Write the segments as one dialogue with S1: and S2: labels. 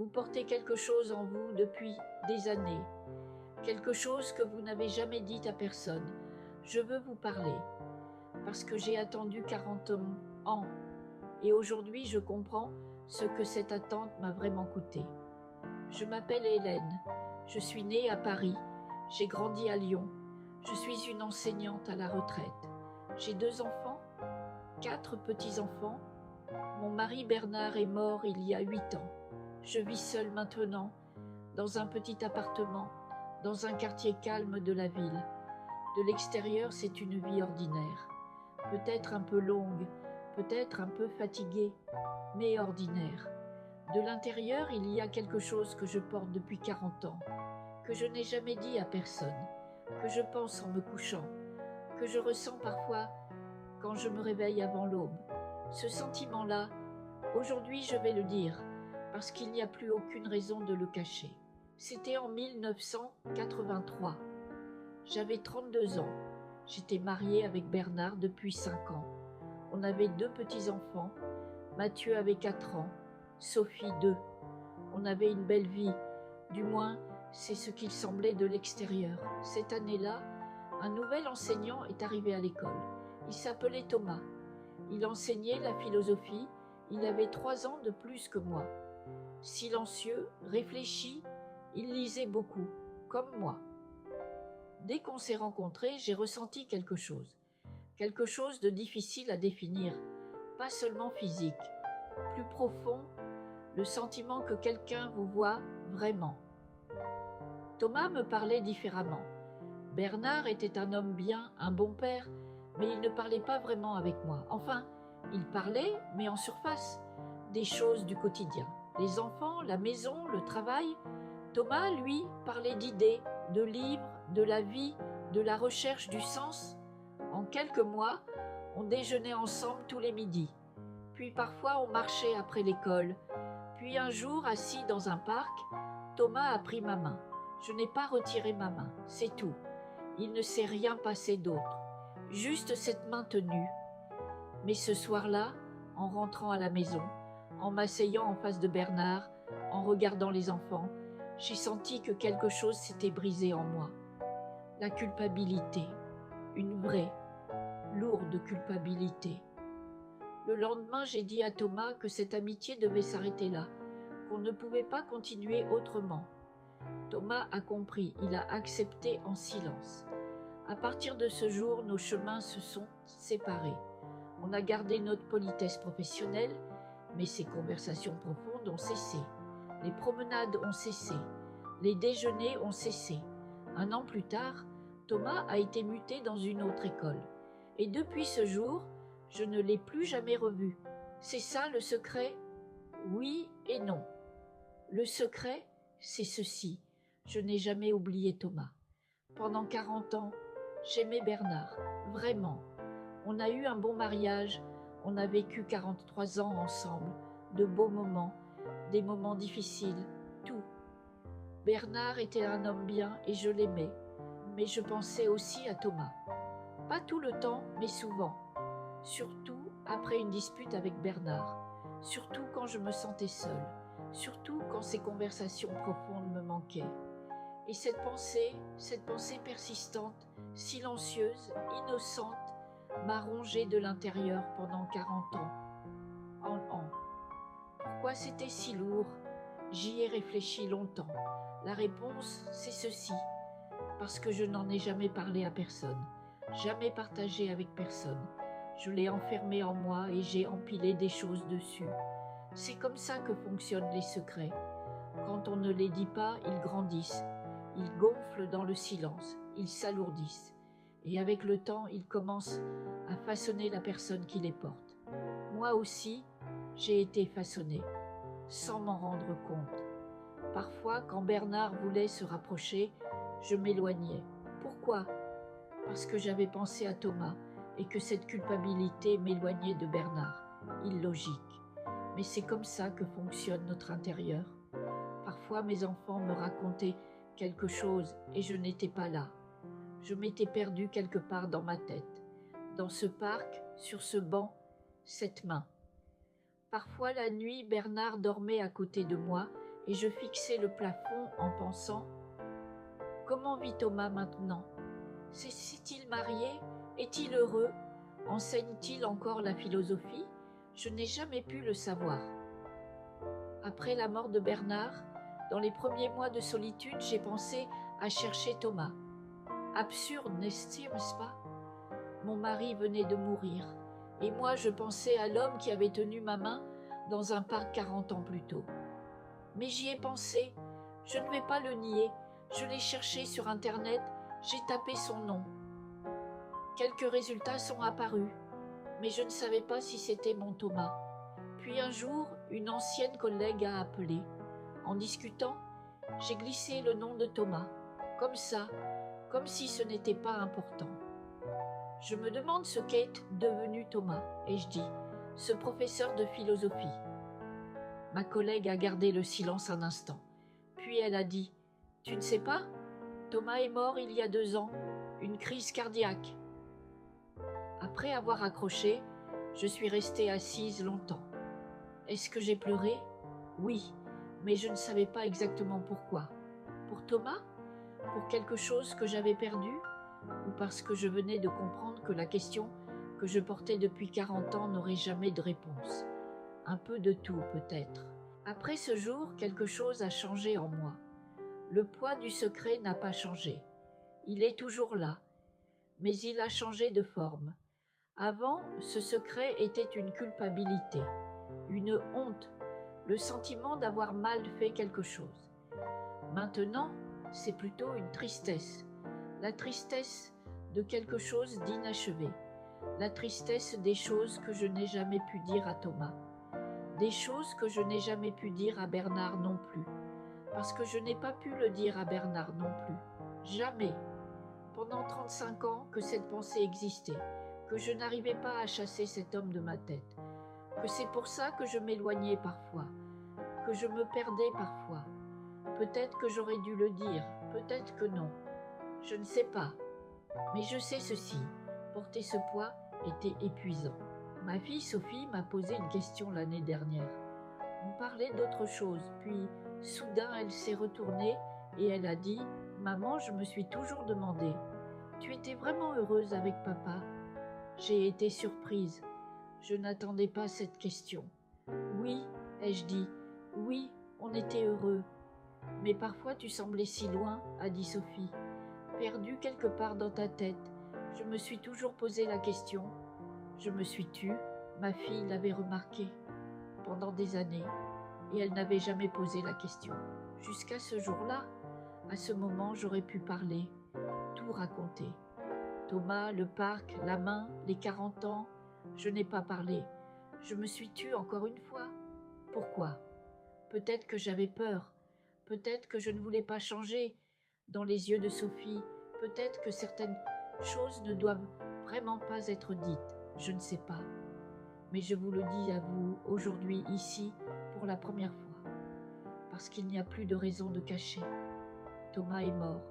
S1: Vous portez quelque chose en vous depuis des années, quelque chose que vous n'avez jamais dit à personne. Je veux vous parler, parce que j'ai attendu 40 ans, et aujourd'hui je comprends ce que cette attente m'a vraiment coûté. Je m'appelle Hélène, je suis née à Paris, j'ai grandi à Lyon, je suis une enseignante à la retraite. J'ai 2 enfants, 4 petits-enfants. Mon mari Bernard est mort il y a 8 ans. Je vis seule maintenant, dans un petit appartement, dans un quartier calme de la ville. De l'extérieur, c'est une vie ordinaire. Peut-être un peu longue, peut-être un peu fatiguée, mais ordinaire. De l'intérieur, il y a quelque chose que je porte depuis 40 ans, que je n'ai jamais dit à personne, que je pense en me couchant, que je ressens parfois quand je me réveille avant l'aube. Ce sentiment-là, aujourd'hui je vais le dire, parce qu'il n'y a plus aucune raison de le cacher. C'était en 1983. J'avais 32 ans. J'étais mariée avec Bernard depuis 5 ans. On avait 2 petits-enfants. Mathieu avait 4 ans, Sophie 2. On avait une belle vie, du moins c'est ce qu'il semblait de l'extérieur. Cette année-là, un nouvel enseignant est arrivé à l'école. Il s'appelait Thomas. Il enseignait la philosophie. Il avait 3 ans de plus que moi. Silencieux, réfléchi, il lisait beaucoup, comme moi. Dès qu'on s'est rencontrés, j'ai ressenti quelque chose de difficile à définir, pas seulement physique, plus profond, le sentiment que quelqu'un vous voit vraiment. Thomas me parlait différemment. Bernard était un homme bien, un bon père, mais il ne parlait pas vraiment avec moi. Enfin, il parlait, mais en surface, des choses du quotidien. Les enfants, la maison, le travail. Thomas, lui, parlait d'idées, de livres, de la vie, de la recherche du sens. En quelques mois, on déjeunait ensemble tous les midis. Puis parfois on marchait après l'école. Puis un jour, assis dans un parc, Thomas a pris ma main. Je n'ai pas retiré ma main, c'est tout. Il ne s'est rien passé d'autre. Juste cette main tenue. Mais ce soir-là, en rentrant à la maison, en m'asseyant en face de Bernard, en regardant les enfants, j'ai senti que quelque chose s'était brisé en moi. La culpabilité, une vraie, lourde culpabilité. Le lendemain, j'ai dit à Thomas que cette amitié devait s'arrêter là, qu'on ne pouvait pas continuer autrement. Thomas a compris, il a accepté en silence. À partir de ce jour, nos chemins se sont séparés. On a gardé notre politesse professionnelle, mais ces conversations profondes ont cessé. Les promenades ont cessé. Les déjeuners ont cessé. 1 an plus tard, Thomas a été muté dans une autre école. Et depuis ce jour, je ne l'ai plus jamais revu. C'est ça le secret? Oui et non. Le secret, c'est ceci. Je n'ai jamais oublié Thomas. Pendant 40 ans, j'aimais Bernard, vraiment. On a eu un bon mariage, on a vécu 43 ans ensemble, de beaux moments, des moments difficiles, tout. Bernard était un homme bien et je l'aimais, mais je pensais aussi à Thomas. Pas tout le temps, mais souvent. Surtout après une dispute avec Bernard, surtout quand je me sentais seule, surtout quand ces conversations profondes me manquaient. Et cette pensée persistante, silencieuse, innocente, m'a rongée de l'intérieur pendant 40 ans. Pourquoi c'était si lourd? J'y ai réfléchi longtemps. La réponse, c'est ceci. Parce que je n'en ai jamais parlé à personne, jamais partagé avec personne. Je l'ai enfermé en moi et j'ai empilé des choses dessus. C'est comme ça que fonctionnent les secrets. Quand on ne les dit pas, ils grandissent. Ils gonflent dans le silence, ils s'alourdissent. Et avec le temps, ils commencent à façonner la personne qui les porte. Moi aussi, j'ai été façonnée, sans m'en rendre compte. Parfois, quand Bernard voulait se rapprocher, je m'éloignais. Pourquoi? Parce que j'avais pensé à Thomas et que cette culpabilité m'éloignait de Bernard. Illogique. Mais c'est comme ça que fonctionne notre intérieur. Parfois, mes enfants me racontaient quelque chose et je n'étais pas là. Je m'étais perdue quelque part dans ma tête. Dans ce parc, sur ce banc, cette main. Parfois, la nuit, Bernard dormait à côté de moi et je fixais le plafond en pensant « Comment vit Thomas maintenant? S'est-il marié? Est-il heureux? Enseigne-t-il encore la philosophie? Je n'ai jamais pu le savoir. » Après la mort de Bernard, dans les premiers mois de solitude, j'ai pensé à chercher Thomas. Absurde, n'est-ce pas? Mon mari venait de mourir, et moi je pensais à l'homme qui avait tenu ma main dans un parc 40 ans plus tôt. Mais j'y ai pensé, je ne vais pas le nier, je l'ai cherché sur Internet, j'ai tapé son nom. Quelques résultats sont apparus, mais je ne savais pas si c'était mon Thomas. Puis un jour, une ancienne collègue a appelé. En discutant, j'ai glissé le nom de Thomas, comme ça, comme si ce n'était pas important. Je me demande ce qu'est devenu Thomas, ai-je dit, ce professeur de philosophie. Ma collègue a gardé le silence un instant, puis elle a dit « Tu ne sais pas? Thomas est mort il y a 2 ans, une crise cardiaque. » Après avoir accroché, je suis restée assise longtemps. Est-ce que j'ai pleuré? Oui, mais je ne savais pas exactement pourquoi. Pour Thomas? Pour quelque chose que j'avais perdu? Ou parce que je venais de comprendre que la question que je portais depuis 40 ans n'aurait jamais de réponse? Un peu de tout peut-être. Après ce jour, quelque chose a changé en moi. Le poids du secret n'a pas changé. Il est toujours là, mais il a changé de forme. Avant, ce secret était une culpabilité, une honte, le sentiment d'avoir mal fait quelque chose. Maintenant, c'est plutôt une tristesse, la tristesse de quelque chose d'inachevé, la tristesse des choses que je n'ai jamais pu dire à Thomas, des choses que je n'ai jamais pu dire à Bernard non plus, parce que je n'ai pas pu le dire à Bernard non plus, jamais. Pendant 35 ans que cette pensée existait, que je n'arrivais pas à chasser cet homme de ma tête, que c'est pour ça que je m'éloignais parfois, que je me perdais parfois. Peut-être que j'aurais dû le dire, peut-être que non. Je ne sais pas. Mais je sais ceci, porter ce poids était épuisant. Ma fille Sophie m'a posé une question l'année dernière. On parlait d'autre chose, puis soudain elle s'est retournée et elle a dit « Maman, je me suis toujours demandé, tu étais vraiment heureuse avec papa ?» J'ai été surprise. Je n'attendais pas cette question. Oui, ai-je dit, oui, on était heureux. Mais parfois tu semblais si loin, a dit Sophie, perdue quelque part dans ta tête. Je me suis toujours posé la question. Je me suis tue, ma fille l'avait remarqué pendant des années, et elle n'avait jamais posé la question. Jusqu'à ce jour-là, à ce moment, j'aurais pu parler, tout raconter. Thomas, le parc, la main, les 40 ans, je n'ai pas parlé. Je me suis tue encore une fois. Pourquoi? Peut-être que j'avais peur. Peut-être que je ne voulais pas changer. Dans les yeux de Sophie, peut-être que certaines choses ne doivent vraiment pas être dites. Je ne sais pas. Mais je vous le dis à vous aujourd'hui, ici, pour la première fois. Parce qu'il n'y a plus de raison de cacher. Thomas est mort.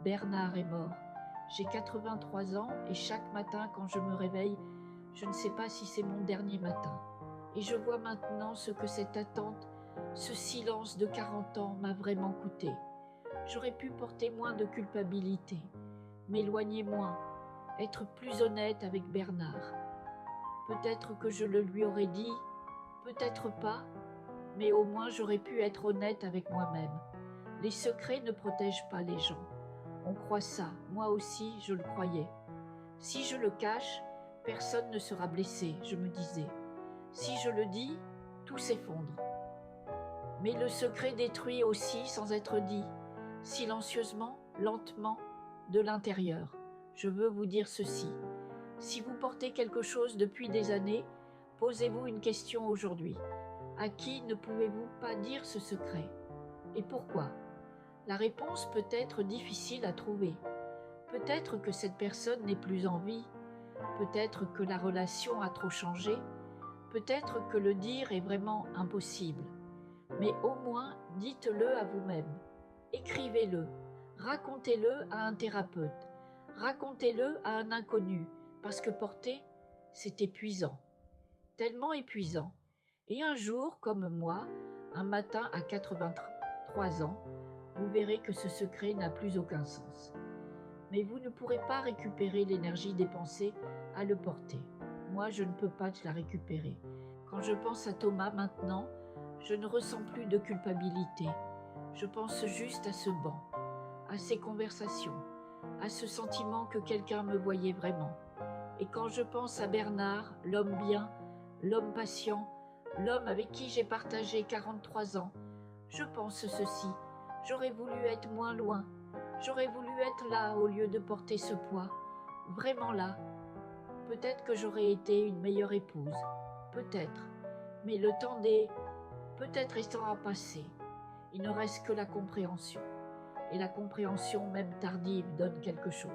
S1: Bernard est mort. J'ai 83 ans et chaque matin quand je me réveille, je ne sais pas si c'est mon dernier matin. Et je vois maintenant ce que cette attente, ce silence de 40 ans m'a vraiment coûté. J'aurais pu porter moins de culpabilité, m'éloigner moins, être plus honnête avec Bernard. Peut-être que je le lui aurais dit, peut-être pas, mais au moins j'aurais pu être honnête avec moi-même. Les secrets ne protègent pas les gens. On croit ça, moi aussi je le croyais. Si je le cache, personne ne sera blessé, je me disais. Si je le dis, tout s'effondre. Mais le secret détruit aussi sans être dit, silencieusement, lentement, de l'intérieur. Je veux vous dire ceci. Si vous portez quelque chose depuis des années, posez-vous une question aujourd'hui. À qui ne pouvez-vous pas dire ce secret? Et pourquoi? La réponse peut être difficile à trouver. Peut-être que cette personne n'est plus en vie. Peut-être que la relation a trop changé. Peut-être que le dire est vraiment impossible. Mais au moins, dites-le à vous-même. Écrivez-le. Racontez-le à un thérapeute. Racontez-le à un inconnu. Parce que porter, c'est épuisant. Tellement épuisant. Et un jour, comme moi, Un matin à 83 ans, vous verrez que ce secret n'a plus aucun sens. Mais vous ne pourrez pas récupérer l'énergie dépensée à le porter. Moi, je ne peux pas la récupérer. Quand je pense à Thomas maintenant, je ne ressens plus de culpabilité. Je pense juste à ce banc, à ces conversations, à ce sentiment que quelqu'un me voyait vraiment. Et quand je pense à Bernard, l'homme bien, l'homme patient, l'homme avec qui j'ai partagé 43 ans, je pense ceci. J'aurais voulu être moins loin. J'aurais voulu être là au lieu de porter ce poids. Vraiment là. Peut-être que j'aurais été une meilleure épouse. Peut-être. Mais le temps des peut-être étant passé. Il ne reste que la compréhension. Et la compréhension, même tardive, donne quelque chose.